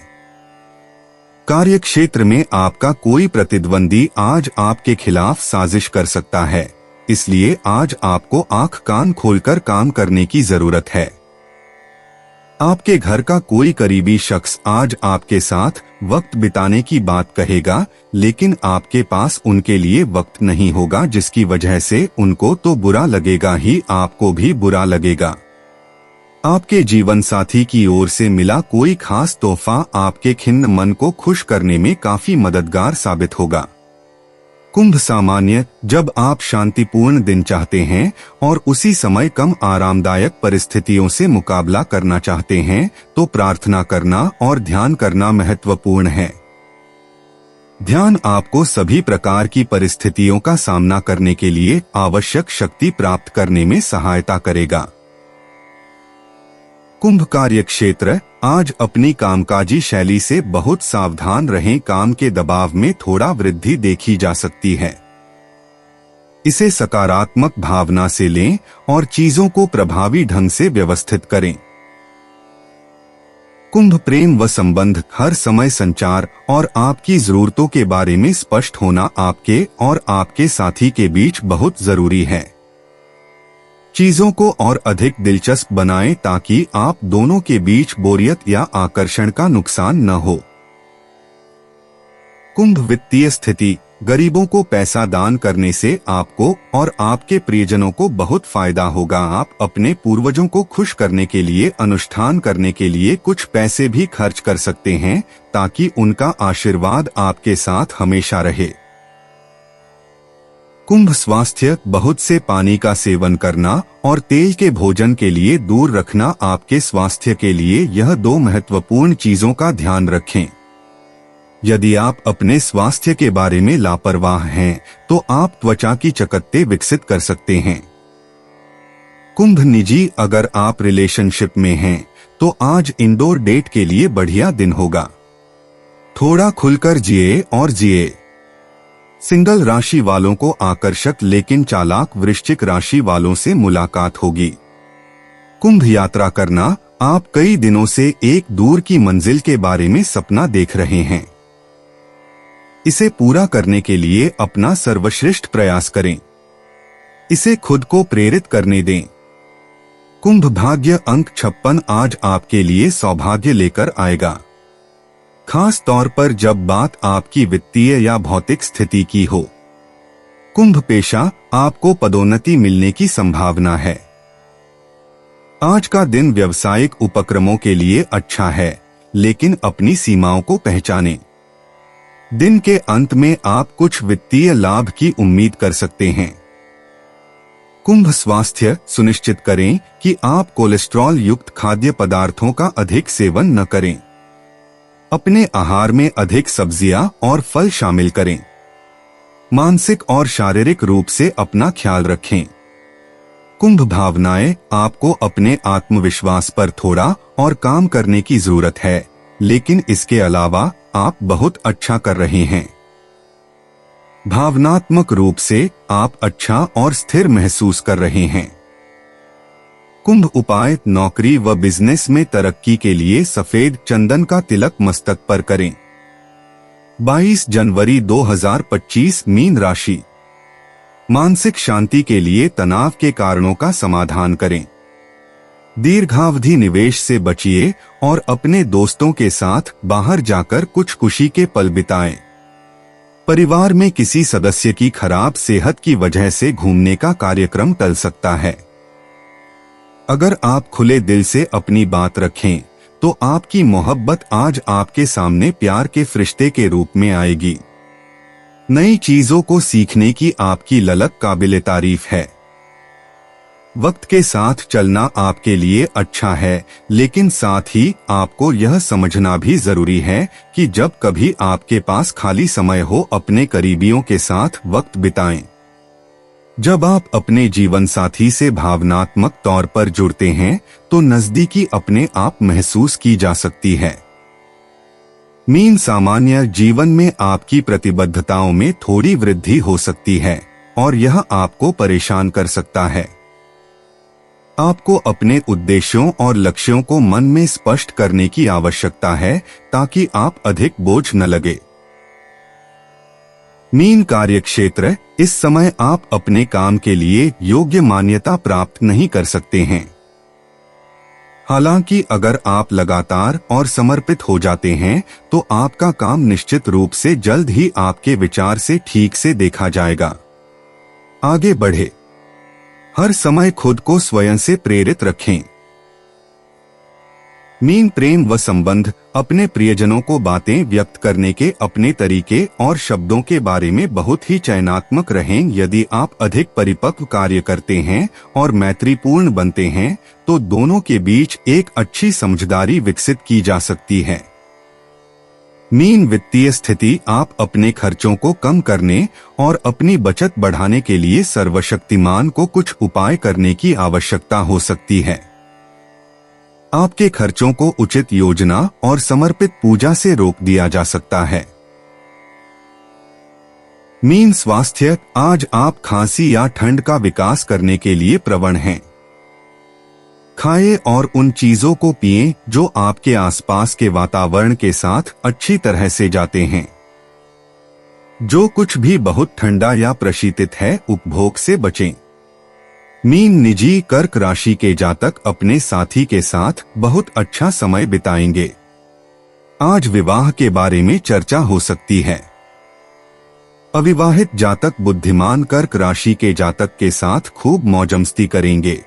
कार्यक्षेत्र में आपका कोई प्रतिद्वंदी आज आपके खिलाफ साजिश कर सकता है, इसलिए आज आपको आंख कान खोलकर काम करने की जरूरत है। आपके घर का कोई करीबी शख्स आज आपके साथ वक्त बिताने की बात कहेगा लेकिन आपके पास उनके लिए वक्त नहीं होगा जिसकी वजह से उनको तो बुरा लगेगा ही आपको भी बुरा लगेगा। आपके जीवन साथी की ओर से मिला कोई खास तोहफा आपके खिन्न मन को खुश करने में काफी मददगार साबित होगा। कुंभ, सामान्य, जब आप शांतिपूर्ण दिन चाहते हैं और उसी समय कम आरामदायक परिस्थितियों से मुकाबला करना चाहते हैं तो प्रार्थना करना और ध्यान करना महत्वपूर्ण है। ध्यान आपको सभी प्रकार की परिस्थितियों का सामना करने के लिए आवश्यक शक्ति प्राप्त करने में सहायता करेगा। कुंभ, कार्यक्षेत्र, आज अपनी कामकाजी शैली से बहुत सावधान रहें। काम के दबाव में थोड़ा वृद्धि देखी जा सकती है। इसे सकारात्मक भावना से लें और चीजों को प्रभावी ढंग से व्यवस्थित करें। कुंभ, प्रेम व संबंध, हर समय संचार और आपकी जरूरतों के बारे में स्पष्ट होना आपके और आपके साथी के बीच बहुत जरूरी है। चीजों को और अधिक दिलचस्प बनाएं ताकि आप दोनों के बीच बोरियत या आकर्षण का नुकसान न हो। कुंभ, वित्तीय स्थिति, गरीबों को पैसा दान करने से आपको और आपके प्रियजनों को बहुत फायदा होगा। आप अपने पूर्वजों को खुश करने के लिए अनुष्ठान करने के लिए कुछ पैसे भी खर्च कर सकते हैं ताकि उनका आशीर्वाद आपके साथ हमेशा रहे। कुंभ, स्वास्थ्य, बहुत से पानी का सेवन करना और तेल के भोजन के लिए दूर रखना आपके स्वास्थ्य के लिए यह दो महत्वपूर्ण चीजों का ध्यान रखें। यदि आप अपने स्वास्थ्य के बारे में लापरवाह हैं तो आप त्वचा की चकत्ते विकसित कर सकते हैं। कुंभ, निजी, अगर आप रिलेशनशिप में हैं तो आज इंडोर डेट के लिए बढ़िया दिन होगा। थोड़ा खुलकर जिए और जिए। सिंगल राशि वालों को आकर्षक लेकिन चालाक वृश्चिक राशि वालों से मुलाकात होगी। कुंभ, यात्रा करना, आप कई दिनों से एक दूर की मंजिल के बारे में सपना देख रहे हैं। इसे पूरा करने के लिए अपना सर्वश्रेष्ठ प्रयास करें। इसे खुद को प्रेरित करने दें। कुंभ, भाग्य अंक 56 आज आपके लिए सौभाग्य लेकर आएगा। खास तौर पर जब बात आपकी वित्तीय या भौतिक स्थिति की हो। कुंभ पेशा, आपको पदोन्नति मिलने की संभावना है। आज का दिन व्यावसायिक उपक्रमों के लिए अच्छा है, लेकिन अपनी सीमाओं को पहचानें। दिन के अंत में आप कुछ वित्तीय लाभ की उम्मीद कर सकते हैं। कुंभ स्वास्थ्य, सुनिश्चित करें कि आप कोलेस्ट्रॉल युक्त खाद्य पदार्थों का अधिक सेवन न करें। अपने आहार में अधिक सब्जियां और फल शामिल करें। मानसिक और शारीरिक रूप से अपना ख्याल रखें। कुंभ भावनाएं, आपको अपने आत्मविश्वास पर थोड़ा और काम करने की जरूरत है, लेकिन इसके अलावा आप बहुत अच्छा कर रहे हैं। भावनात्मक रूप से आप अच्छा और स्थिर महसूस कर रहे हैं। कुंभ उपाय, नौकरी व बिजनेस में तरक्की के लिए सफेद चंदन का तिलक मस्तक पर करें। 22 जनवरी 2025 मीन राशि। मानसिक शांति के लिए तनाव के कारणों का समाधान करें। दीर्घावधि निवेश से बचिए और अपने दोस्तों के साथ बाहर जाकर कुछ खुशी के पल बिताएं। परिवार में किसी सदस्य की खराब सेहत की वजह से घूमने का कार्यक्रम टल सकता है। अगर आप खुले दिल से अपनी बात रखें तो आपकी मोहब्बत आज आपके सामने प्यार के फरिश्ते के रूप में आएगी। नई चीजों को सीखने की आपकी ललक काबिले तारीफ है। वक्त के साथ चलना आपके लिए अच्छा है, लेकिन साथ ही आपको यह समझना भी जरूरी है कि जब कभी आपके पास खाली समय हो, अपने करीबियों के साथ वक्त बिताएं। जब आप अपने जीवन साथी से भावनात्मक तौर पर जुड़ते हैं तो नजदीकी अपने आप महसूस की जा सकती है। मीन सामान्य जीवन में आपकी प्रतिबद्धताओं में थोड़ी वृद्धि हो सकती है और यह आपको परेशान कर सकता है। आपको अपने उद्देश्यों और लक्ष्यों को मन में स्पष्ट करने की आवश्यकता है ताकि आप अधिक बोझ न लगे। मीन कार्यक्षेत्र, इस समय आप अपने काम के लिए योग्य मान्यता प्राप्त नहीं कर सकते हैं। हालांकि अगर आप लगातार और समर्पित हो जाते हैं तो आपका काम निश्चित रूप से जल्द ही आपके विचार से ठीक से देखा जाएगा। आगे बढ़े। हर समय खुद को स्वयं से प्रेरित रखें। मीन प्रेम व संबंध, अपने प्रियजनों को बातें व्यक्त करने के अपने तरीके और शब्दों के बारे में बहुत ही चयनात्मक रहें। यदि आप अधिक परिपक्व कार्य करते हैं और मैत्रीपूर्ण बनते हैं तो दोनों के बीच एक अच्छी समझदारी विकसित की जा सकती है। मीन वित्तीय स्थिति, आप अपने खर्चों को कम करने और अपनी बचत बढ़ाने के लिए सर्वशक्तिमान को कुछ उपाय करने की आवश्यकता हो सकती है। आपके खर्चों को उचित योजना और समर्पित पूजा से रोक दिया जा सकता है। मीन स्वास्थ्य, आज आप खांसी या ठंड का विकास करने के लिए प्रवण हैं। खाएं और उन चीजों को पिएं जो आपके आसपास के वातावरण के साथ अच्छी तरह से जाते हैं। जो कुछ भी बहुत ठंडा या प्रशीतित है, उपभोग से बचें। मीन निजी कर्क राशि के जातक अपने साथी के साथ बहुत अच्छा समय बिताएंगे। आज विवाह के बारे में चर्चा हो सकती है। अविवाहित जातक बुद्धिमान कर्क राशि के जातक के साथ खूब मौजमस्ती करेंगे।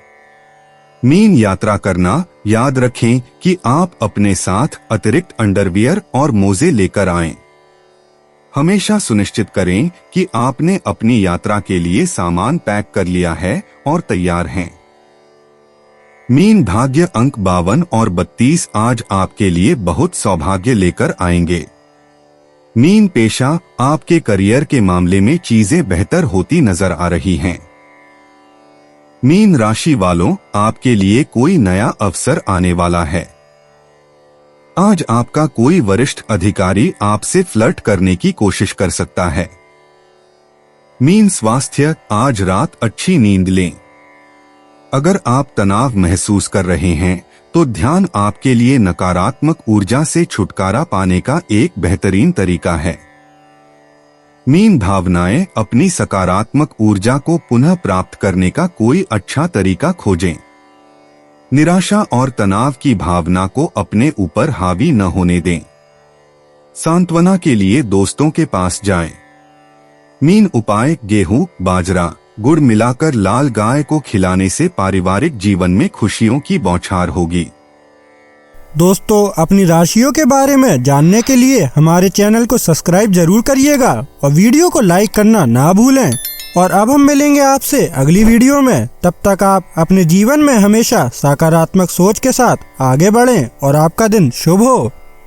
मीन यात्रा करना, याद रखें कि आप अपने साथ अतिरिक्त अंडरवियर और मोजे लेकर आएं। हमेशा सुनिश्चित करें कि आपने अपनी यात्रा के लिए सामान पैक कर लिया है और तैयार हैं। मीन भाग्य अंक 52 और 32 आज आपके लिए बहुत सौभाग्य लेकर आएंगे। मीन पेशा, आपके करियर के मामले में चीजें बेहतर होती नजर आ रही हैं। मीन राशि वालों, आपके लिए कोई नया अवसर आने वाला है। आज आपका कोई वरिष्ठ अधिकारी आपसे फ्लर्ट करने की कोशिश कर सकता है। मीन स्वास्थ्य, आज रात अच्छी नींद लें। अगर आप तनाव महसूस कर रहे हैं तो ध्यान आपके लिए नकारात्मक ऊर्जा से छुटकारा पाने का एक बेहतरीन तरीका है। मीन भावनाएं, अपनी सकारात्मक ऊर्जा को पुनः प्राप्त करने का कोई अच्छा तरीका खोजें। निराशा और तनाव की भावना को अपने ऊपर हावी न होने दें। सांत्वना के लिए दोस्तों के पास जाएं। मीन उपाय, गेहूं, बाजरा, गुड़ मिलाकर लाल गाय को खिलाने से पारिवारिक जीवन में खुशियों की बौछार होगी। दोस्तों, अपनी राशियों के बारे में जानने के लिए हमारे चैनल को सब्सक्राइब जरूर करिएगा और वीडियो को लाइक करना ना भूलें। और अब हम मिलेंगे आपसे अगली वीडियो में। तब तक आप अपने जीवन में हमेशा सकारात्मक सोच के साथ आगे बढ़ें और आपका दिन शुभ हो।